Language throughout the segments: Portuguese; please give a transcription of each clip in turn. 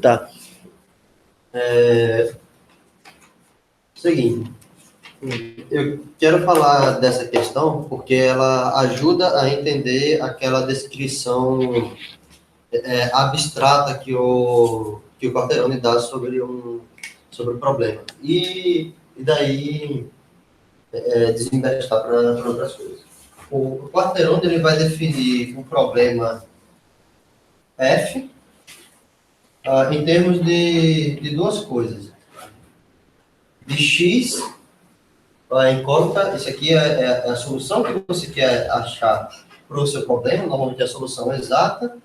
Tá. Seguinte, eu quero falar dessa questão porque ela ajuda a entender aquela descrição abstrata que o Quarterone dá sobre o problema. E daí desemprestar para outras coisas. O Quarterone ele vai definir o problema F em termos de duas coisas. De X, a incógnita, isso aqui é a solução que você quer achar para o seu problema, normalmente é a solução exata,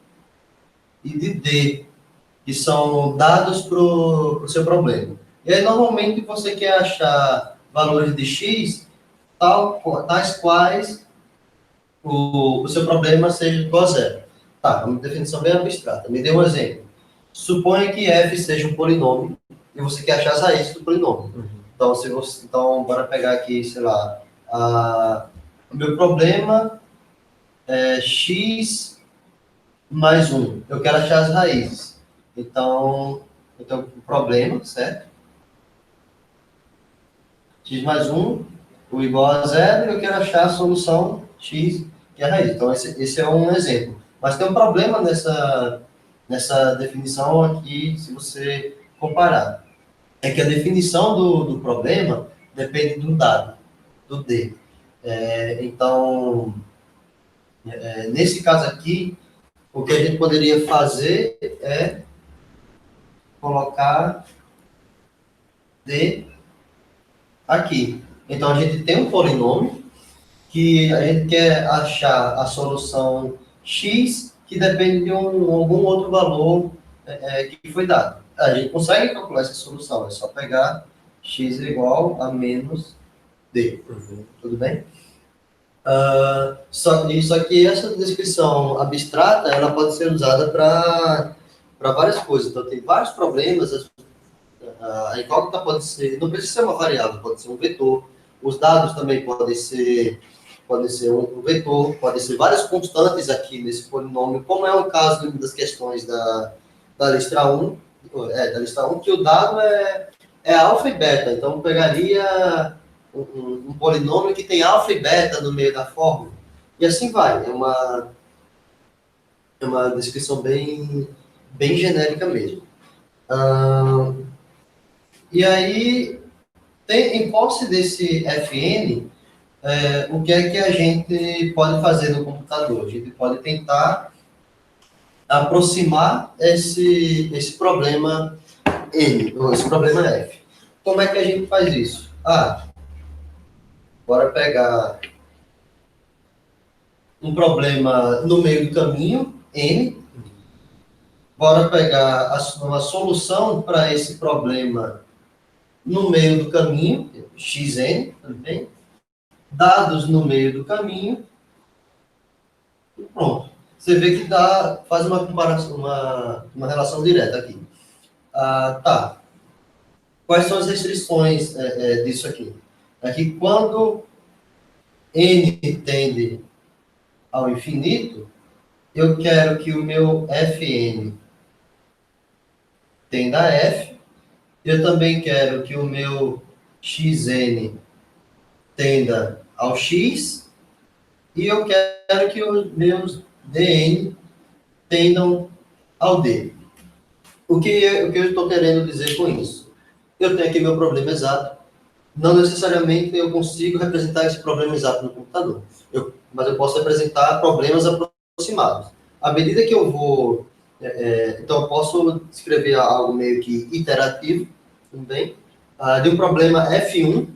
e de D, que são dados para o seu problema. E aí, normalmente, você quer achar valores de X tais quais o seu problema seja igual a zero. Tá, uma definição bem abstrata. Me dê um exemplo. Suponha que F seja um polinômio e você quer achar as raízes do polinômio. Então, bora pegar aqui, sei lá, o meu problema é X mais 1. Eu quero achar as raízes. Então, eu tenho um problema, certo? X mais 1, o igual a zero, e eu quero achar a solução X, que é a raiz. Então, esse é um exemplo. Mas tem um problema nessa definição aqui, se você comparar. É que a definição do problema depende do dado, do D. Então, nesse caso aqui, o que a gente poderia fazer é colocar D aqui. Então, a gente tem um polinômio que a gente quer achar a solução X que depende de algum outro valor que foi dado. A gente consegue calcular essa solução, é só pegar X igual a menos D. Tudo bem? Só que essa descrição abstrata, ela pode ser usada para várias coisas. Então, tem vários problemas. A incógnita pode ser, não precisa ser uma variável, pode ser um vetor. Os dados também podem ser um vetor, podem ser várias constantes aqui nesse polinômio, como é o caso das questões da lista 1, que o dado é alfa e beta. Então, eu pegaria um polinômio que tem alfa e beta no meio da fórmula. E assim vai. É uma descrição bem genérica mesmo. E aí, em posse desse Fn, o que é que a gente pode fazer no computador? A gente pode tentar aproximar esse problema N, ou esse problema F. Como é que a gente faz isso? Bora pegar um problema no meio do caminho, N. Bora pegar uma solução para esse problema no meio do caminho, Xn, tudo bem? Dados no meio do caminho, e pronto. Você vê que faz uma comparação, uma relação direta aqui. Tá. Quais são as restrições disso aqui? Aqui, quando n tende ao infinito, eu quero que o meu Fn tenda a F, eu também quero que o meu Xn tenda ao X, e eu quero que os meus Dn tendam ao D. O que eu estou querendo dizer com isso? Eu tenho aqui meu problema exato, não necessariamente eu consigo representar esse problema exato no computador, mas eu posso representar problemas aproximados. À medida que eu vou... então, eu posso escrever algo meio que iterativo, também, de um problema F1,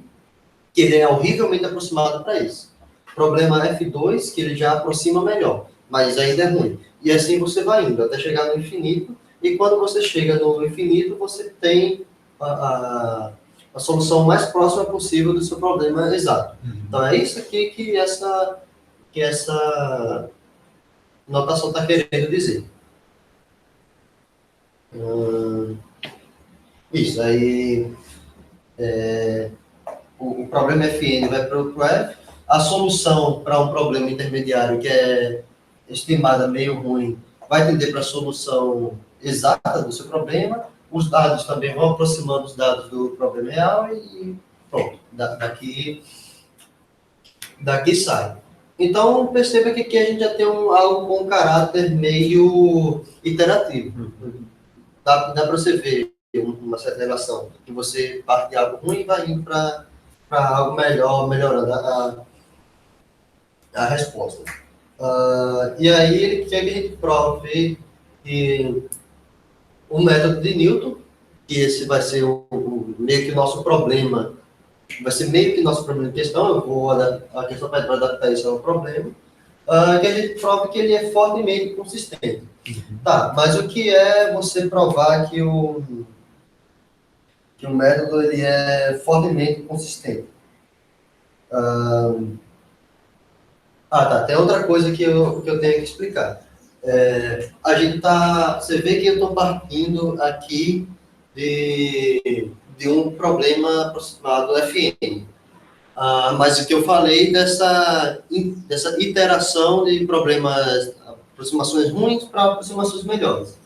que ele é horrivelmente aproximado para isso. Problema F2, que ele já aproxima melhor, mas ainda é ruim. E assim você vai indo, até chegar no infinito, e quando você chega no infinito, você tem a solução mais próxima possível do seu problema exato. Então, é isso aqui que essa notação está querendo dizer. Isso, aí o problema Fn vai para o F, a solução para um problema intermediário que é estimada meio ruim vai tender para a solução exata do seu problema, os dados também vão aproximando os dados do problema real e pronto, daqui sai. Então, perceba que aqui a gente já tem algo com um caráter meio iterativo. Dá para você ver uma certa relação, que você parte de algo ruim e vai indo para algo melhor, melhorando a resposta. E aí ele quer que a gente prove que o método de Newton, que esse vai ser meio que o nosso problema, vai ser meio que nosso problema em questão, eu vou a questão para adaptar isso ao problema, que a gente prova que ele é fortemente consistente. Tá, mas o que é você provar que o método ele é fortemente consistente? Tá, tem outra coisa que eu tenho que explicar. A gente você vê que eu estou partindo aqui de um problema aproximado Fn. Mas o que eu falei dessa iteração de problemas, aproximações ruins para aproximações melhores.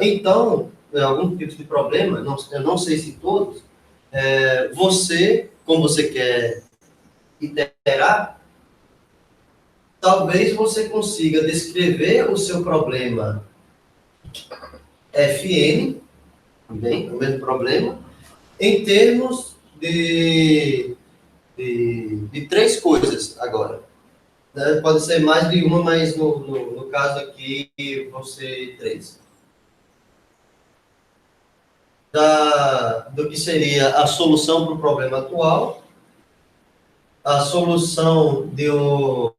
Então, alguns tipos de problema, eu não sei se todos, como você quer iterar, talvez você consiga descrever o seu problema Fn, também, o mesmo problema, em termos de três coisas agora. Pode ser mais de uma, mas no caso aqui vão ser três. Do que seria a solução para o problema atual, a solução do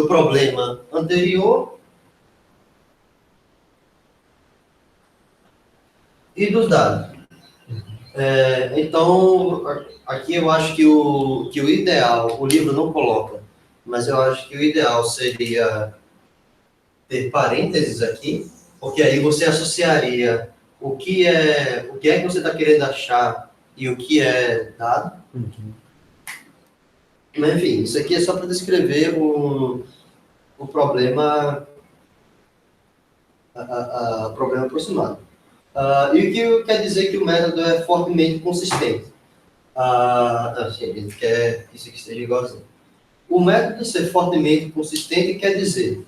problema anterior e dos dados. Então, aqui eu acho que o ideal, o livro não coloca, mas eu acho que o ideal seria ter parênteses aqui, porque aí você associaria o que é que você está querendo achar e o que é dado. Mas, enfim, isso aqui é só para descrever o problema, problema aproximado. E o que quer dizer que o método é fortemente consistente? A gente quer que isso aqui seja igualzinho. O método ser fortemente consistente quer dizer,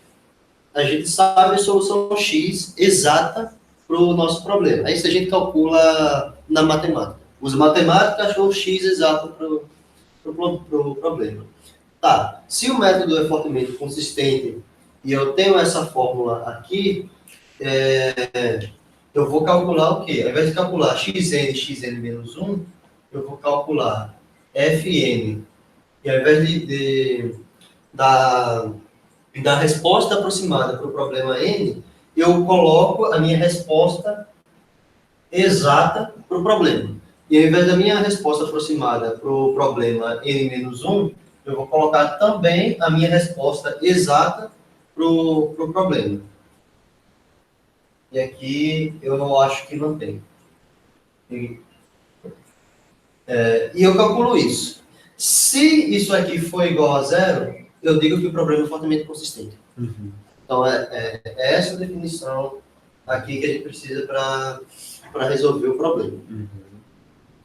a gente sabe a solução X exata para o nosso problema. Aí, se a gente calcula na matemática, usa matemática, achou o X exato para o problema. Tá, se o método é fortemente consistente e eu tenho essa fórmula aqui, eu vou calcular o quê? Ao invés de calcular xn menos 1, eu vou calcular fn. E ao invés da resposta aproximada para o problema n, eu coloco a minha resposta exata para o problema. E ao invés da minha resposta aproximada para o problema n menos 1, eu vou colocar também a minha resposta exata para o problema. E aqui eu acho que não tem. E eu calculo isso. Se isso aqui for igual a zero, eu digo que o problema é fortemente consistente. Então, é essa definição aqui que a gente precisa para resolver o problema.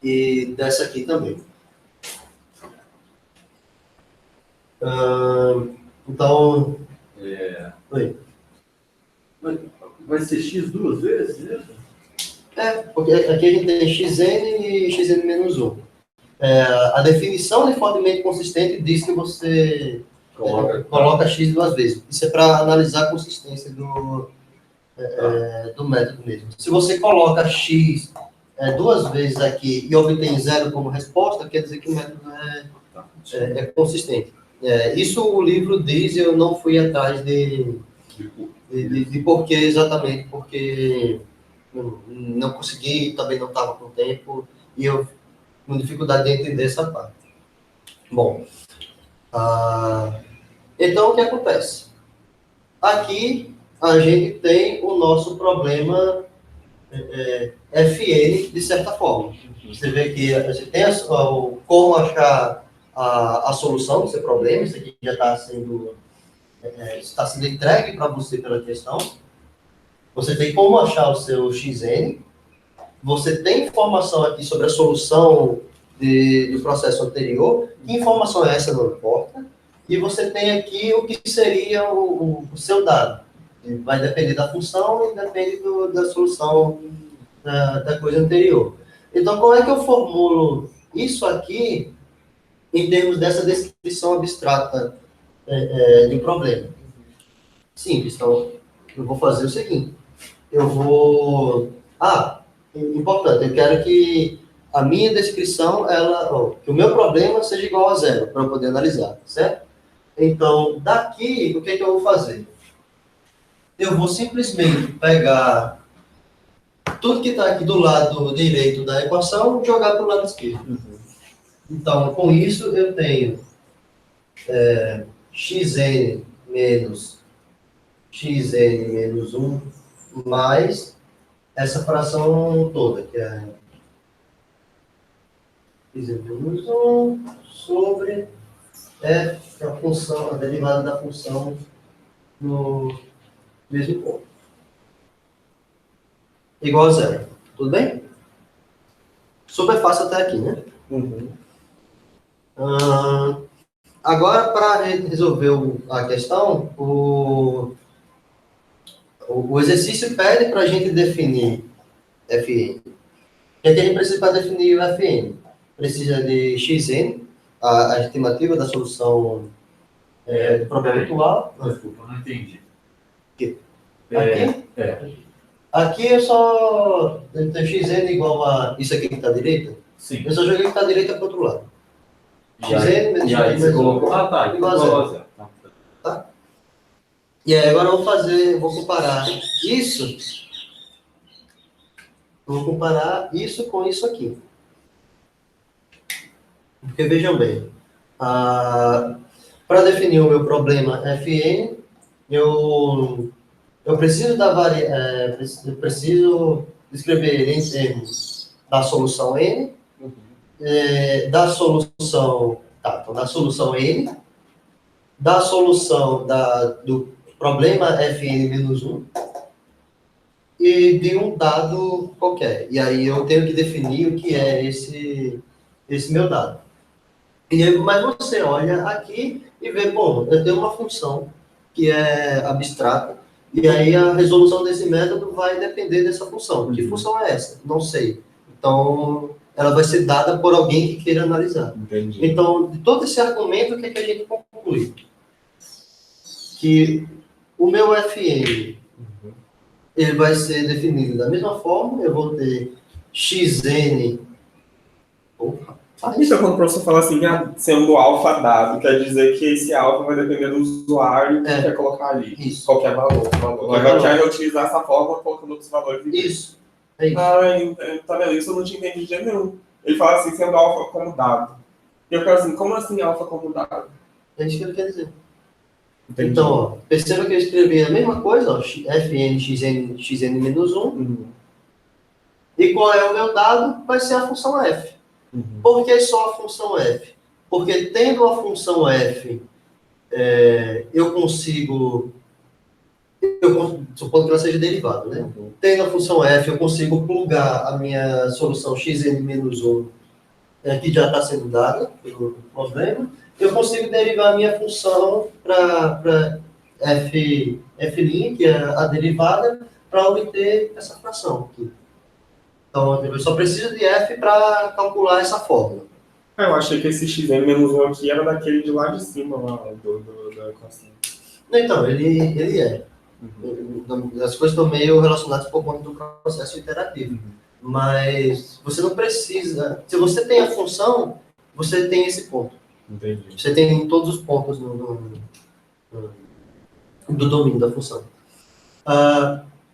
E dessa aqui também. Então... Oi. Vai ser x duas vezes mesmo? Porque aqui a gente tem xn e xn menos 1. A definição de fortemente consistente diz que você coloca x duas vezes. Isso é para analisar a consistência do método mesmo. Se você coloca x duas vezes aqui e obtém zero como resposta, quer dizer que o método é consistente. Isso o livro diz, eu não fui atrás de porquê exatamente, porque não consegui, também não estava com tempo, e eu com dificuldade de entender essa parte. Bom, então o que acontece? Aqui a gente tem o nosso problema Fn, de certa forma. Você vê que a gente tem como achar a solução do seu problema, isso aqui já está sendo está sendo entregue para você pela questão. Você tem como achar o seu xn. Você tem informação aqui sobre a solução do processo anterior. Que informação é essa? Não importa. E você tem aqui o que seria o seu dado. Vai depender da função e depende da solução da coisa anterior. Então, como é que eu formulo isso aqui em termos dessa descrição abstrata de um problema? Simples. Então, eu vou fazer o seguinte. Eu vou... importante, eu quero que a minha descrição, que o meu problema seja igual a zero, para eu poder analisar, certo? Então, daqui, o que eu vou fazer? Eu vou simplesmente pegar tudo que está aqui do lado direito da equação e jogar para o lado esquerdo. Então, com isso, eu tenho xn menos 1 mais essa fração toda, que é xn menos 1 sobre f, que é a derivada da função no mesmo ponto. Igual a zero. Tudo bem? Super fácil até aqui, né? Agora, para resolver a questão, o exercício pede para a gente definir Fn. O que a gente precisa para definir o Fn? Precisa de Xn, a estimativa da solução do problema atual. Desculpa, não entendi. Aqui? Aqui eu só... Então, Xn igual a isso aqui que está à direita? Sim. Eu só joguei que está à direita para o outro lado. Xn menos 1 você colocou... igual a zero. Tá? E aí agora eu vou comparar isso... Vou comparar isso com isso aqui. Porque vejam bem, para definir o meu problema Fn, eu preciso preciso escrever ele em termos da solução n, da solução n, da solução do problema Fn menos 1 e de um dado qualquer. E aí eu tenho que definir o que é esse meu dado. Mas você olha aqui e vê, bom, eu tenho uma função que é abstrata, e aí a resolução desse método vai depender dessa função. Que função é essa? Não sei. Então, ela vai ser dada por alguém que queira analisar. Entendi. Então, de todo esse argumento, o que a gente conclui? Que o meu Fn ele vai ser definido da mesma forma, eu vou ter xn... Então, quando o professor fala assim, sendo alfa dado, quer dizer que esse alfa vai depender do usuário que quer colocar ali. Isso. Qualquer valor. Vai querer utilizar essa forma colocando outros valores. Isso. É isso. Tá vendo? Isso eu não tinha entendido de jeito nenhum. Ele fala assim, sendo alfa como dado. E eu quero assim, como assim alfa como dado? É isso que ele quer dizer. Entendi. Então, ó, perceba que eu escrevi a mesma coisa, ó, Fn, xn menos 1. E qual é o meu dado? Vai ser a função f. Por que só a função f? Porque tendo a função f, eu consigo, supondo que ela seja derivada, né? Tendo a função f, eu consigo plugar a minha solução xn menos 1, que já está sendo dada pelo problema. Eu consigo derivar a minha função para f', que é a derivada, para obter essa fração aqui. Então, eu só preciso de f para calcular essa fórmula. Eu achei que esse xn menos 1 aqui era daquele de lá de cima, lá, da equação. Então, ele é. As coisas estão meio relacionadas por conta do processo iterativo. Mas você não precisa... Se você tem a função, você tem esse ponto. Entendi. Você tem todos os pontos do domínio da função.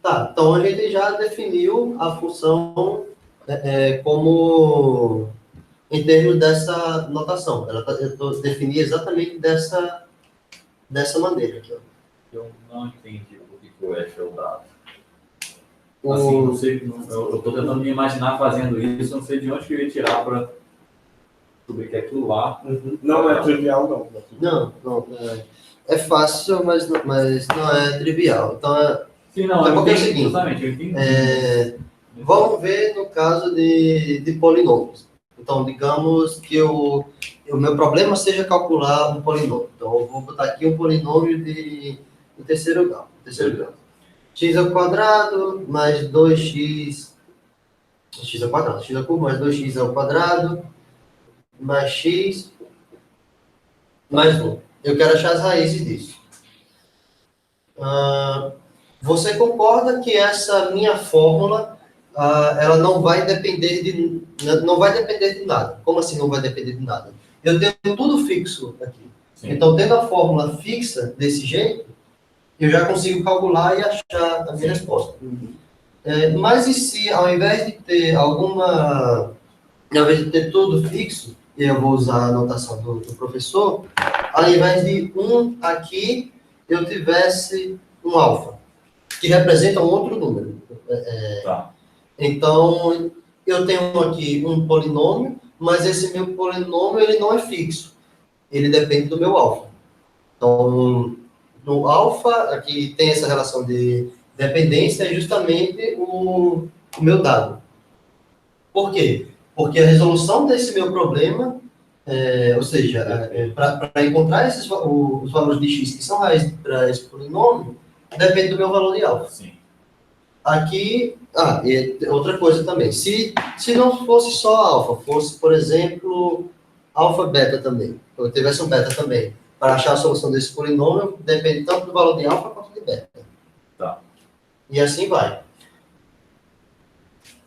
Tá, então a gente já definiu a função como em termos dessa notação. Eu defini exatamente dessa maneira aqui. Ó. Eu não entendi o que o F é o dado. Assim, não sei, eu estou tentando me imaginar fazendo isso, não sei de onde que eu ia tirar para descobrir que é aquilo lá. Não é trivial, não. Não. é fácil, mas não é trivial. Então, Sim, não, porque é o entendi, seguinte, justamente, eu entendi. vamos ver no caso de polinômios. Então, digamos que o meu problema seja calcular um polinômio. Então, eu vou botar aqui um polinômio de terceiro grau. X ao quadrado mais 2x, x ao quadrado, x ao cubo mais 2x ao quadrado, mais x, mais 1. Eu quero achar as raízes disso. Você concorda que essa minha fórmula, ela não vai depender de nada? Como assim não vai depender de nada? Eu tenho tudo fixo aqui. Sim. Então, tendo a fórmula fixa desse jeito, eu já consigo calcular e achar a minha resposta. Mas e se, ao invés de ter tudo fixo, e eu vou usar a anotação do professor, ao invés de 1 aqui, eu tivesse um alfa, que representa um outro número. Tá. Então, eu tenho aqui um polinômio, mas esse meu polinômio ele não é fixo. Ele depende do meu alfa. Então, no alfa, aqui tem essa relação de dependência, é justamente o meu dado. Por quê? Porque a resolução desse meu problema, ou seja, para encontrar os valores de x que são raiz para esse polinômio, depende do meu valor de alfa. Sim. Aqui, e outra coisa também, se não fosse só alfa, fosse, por exemplo, alfa beta também, eu tivesse um beta também, para achar a solução desse polinômio, depende tanto do valor de alfa quanto de beta. Tá. E assim vai.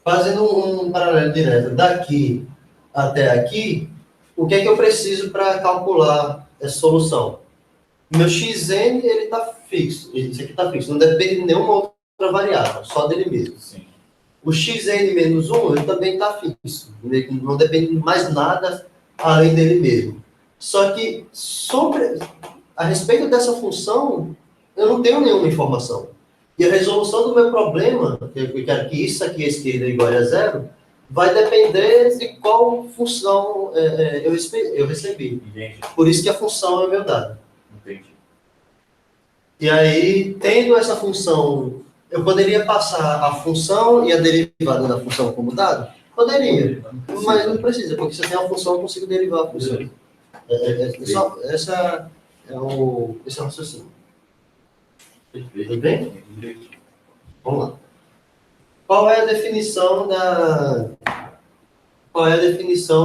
Fazendo um paralelo direto daqui até aqui, o que é que eu preciso para calcular essa solução? Meu xn, ele está fixo. Isso aqui está fixo. Não depende de nenhuma outra variável, só dele mesmo. Sim. O xn menos 1, ele também está fixo. Não depende de mais nada além dele mesmo. Só que, a respeito dessa função, eu não tenho nenhuma informação. E a resolução do meu problema, que eu quero que isso aqui à esquerda é igual a zero, vai depender de qual função eu recebi. Entendi. Por isso que a função é o meu dado. Entendi. E aí, tendo essa função, eu poderia passar a função e a derivada da função como dado? Poderia, mas não precisa, porque se eu tenho a função, eu consigo derivar a função. Esse é o raciocínio. Perfeito. Tudo bem? Vamos lá. Qual é a definição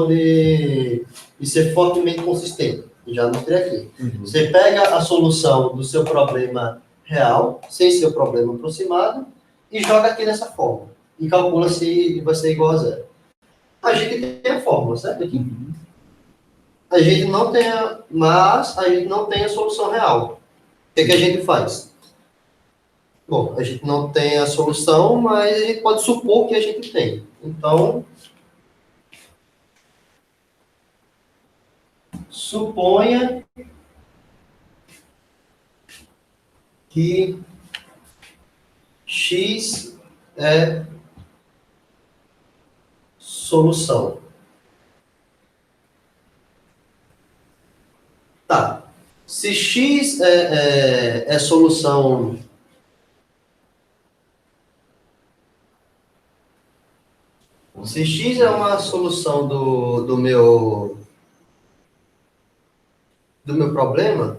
de ser fortemente consistente? Eu já mostrei aqui. Você pega a solução do seu problema real, sem seu problema aproximado, e joga aqui nessa fórmula. E calcula se vai ser igual a zero. A gente tem a fórmula, certo? Aqui. A gente não tem mas a gente não tem a solução real. O que a gente faz? Bom, a gente não tem a solução, mas a gente pode supor que a gente tem. Então, suponha que x é solução. Tá. Se x é solução... Se x é uma solução do meu problema,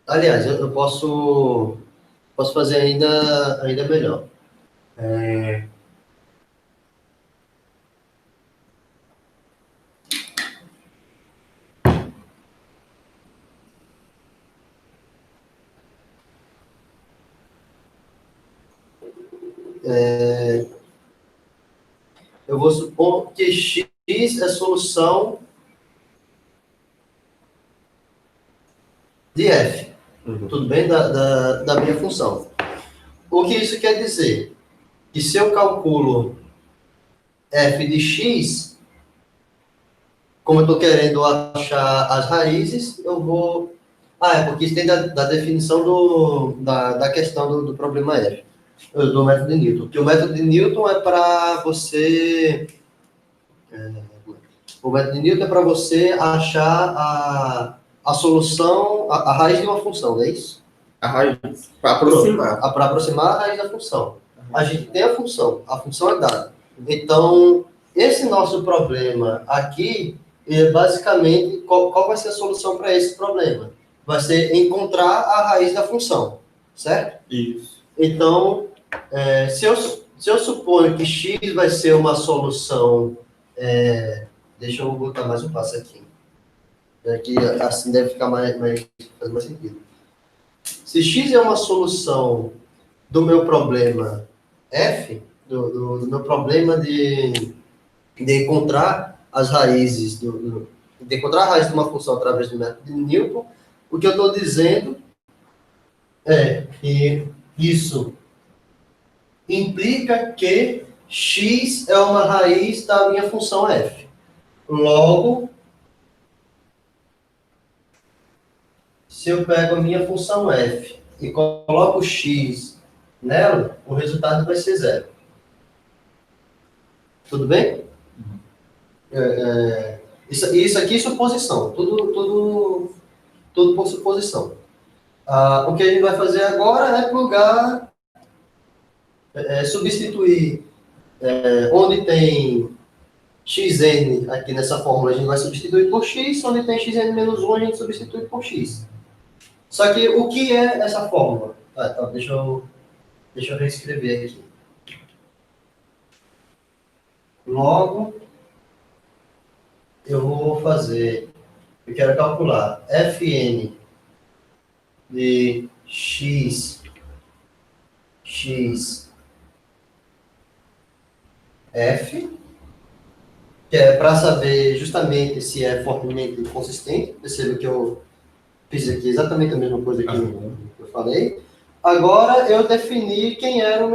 aliás, eu posso fazer ainda melhor. Eu vou supor que x é solução de f. Tudo bem? Da minha função. O que isso quer dizer? Que se eu calculo f de x, como eu estou querendo achar as raízes, eu vou... porque isso tem da definição da questão do problema f. Do método de Newton. Porque o método de Newton é para você O método de Newton é para você achar a solução, a raiz de uma função, não é isso? A raiz. Para aproximar. Para aproximar a raiz da função. A gente tem a função é dada. Então, esse nosso problema aqui, basicamente, qual vai ser a solução para esse problema? Vai ser encontrar a raiz da função, certo? Isso. Então, se eu suponho que x vai ser uma solução... deixa eu botar mais um passo aqui. Que assim deve ficar faz mais sentido. Se x é uma solução do meu problema f, do meu problema de encontrar as raízes, de encontrar a raiz de uma função através do método de Newton, o que eu estou dizendo é que isso implica que x é uma raiz da minha função f. Logo, se eu pego a minha função f e coloco x nela, o resultado vai ser 0. Tudo bem? Isso aqui é suposição. Tudo por suposição. O que a gente vai fazer agora é plugar, substituir onde tem xn aqui nessa fórmula, a gente vai substituir por x, onde tem xn menos 1, a gente substitui por x. Só que o que é essa fórmula? Deixa eu reescrever aqui. Logo, eu quero calcular Fn de x f, que é para saber justamente se é fortemente consistente. Perceba que eu fiz aqui exatamente a mesma coisa que eu falei. Agora eu defini quem era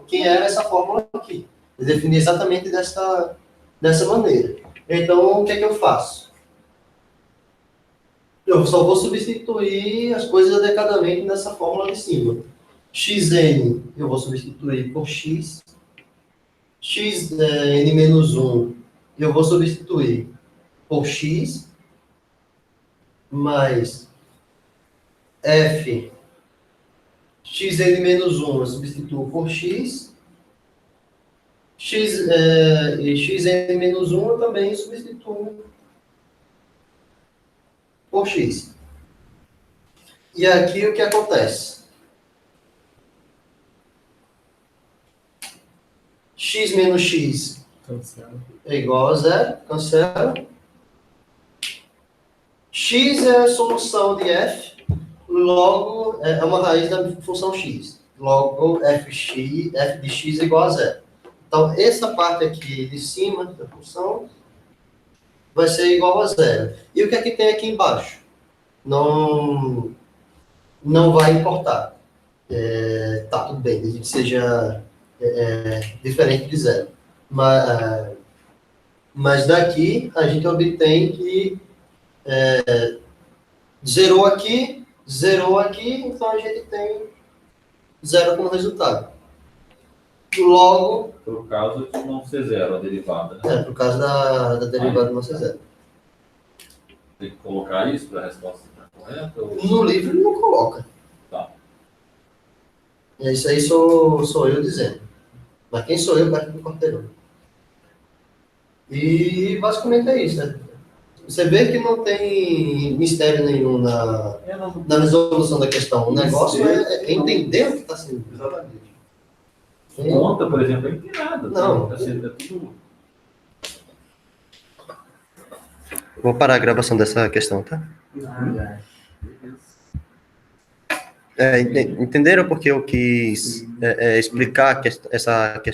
quem era essa fórmula aqui. Eu defini exatamente dessa maneira. Então, o que é que eu faço? Eu só vou substituir as coisas adequadamente nessa fórmula de cima. Xn eu vou substituir por x. Xn menos 1 eu vou substituir por x. Mais f xn menos 1 eu substituo por x. E xn menos 1 eu também substituo por x. E aqui o que acontece? X menos x é igual a 0, cancela. X é a solução de f, logo é uma raiz da função x. Logo, f de x é igual a 0. Então, essa parte aqui de cima da função vai ser igual a 0. E o que é que tem aqui embaixo? Não vai importar. Tá, tudo bem, desde que seja diferente de 0. Mas daqui a gente obtém que zerou aqui, então a gente tem 0 como resultado. Logo... Por causa de não ser 0 a derivada, né? por causa da derivada não ser 0. Tem que colocar isso para a resposta estar correta? Ou... No livro ele não coloca. Tá. Isso aí sou eu dizendo. Mas quem sou eu perto do quarteirão? E basicamente é isso, né? Você vê que não tem mistério nenhum na resolução da questão. O negócio é entender o que está sendo. Exatamente. Conta, por exemplo, aí não tem nada. Não. Assim, é tudo... Vou parar a gravação dessa questão, tá? Entenderam porque eu quis explicar essa questão?